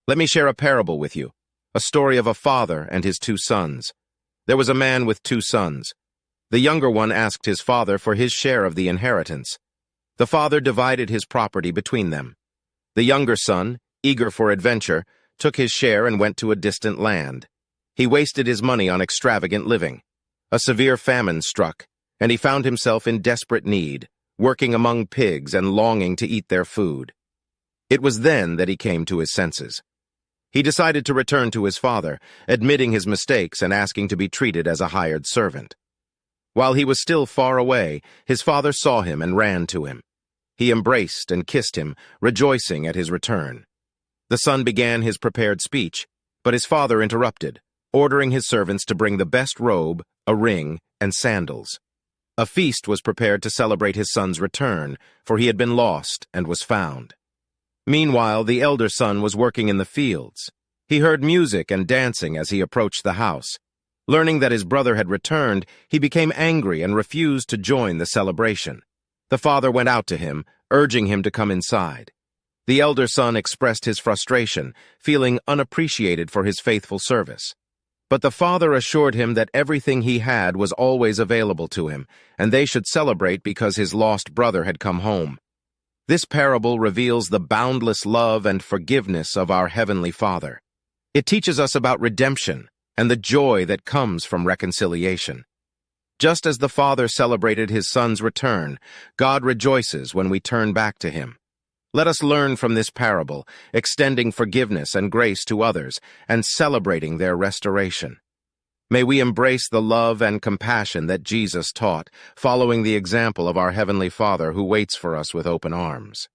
Let me share a parable with you, a story of a father and his two sons. There was a man with two sons. The younger one asked his father for his share of the inheritance. The father divided his property between them. The younger son, eager for adventure, took his share and went to a distant land. He wasted his money on extravagant living. A severe famine struck, and he found himself in desperate need, working among pigs and longing to eat their food. It was then that he came to his senses. He decided to return to his father, admitting his mistakes and asking to be treated as a hired servant. While he was still far away, his father saw him and ran to him. He embraced and kissed him, rejoicing at his return. The son began his prepared speech, but his father interrupted, ordering his servants to bring the best robe, a ring, and sandals. A feast was prepared to celebrate his son's return, for he had been lost and was found. Meanwhile, the elder son was working in the fields. He heard music and dancing as he approached the house. Learning that his brother had returned, he became angry and refused to join the celebration. The father went out to him, urging him to come inside. The elder son expressed his frustration, feeling unappreciated for his faithful service. But the father assured him that everything he had was always available to him, and they should celebrate because his lost brother had come home. This parable reveals the boundless love and forgiveness of our Heavenly Father. It teaches us about redemption and the joy that comes from reconciliation. Just as the Father celebrated his Son's return, God rejoices when we turn back to him. Let us learn from this parable, extending forgiveness and grace to others and celebrating their restoration. May we embrace the love and compassion that Jesus taught, following the example of our Heavenly Father who waits for us with open arms.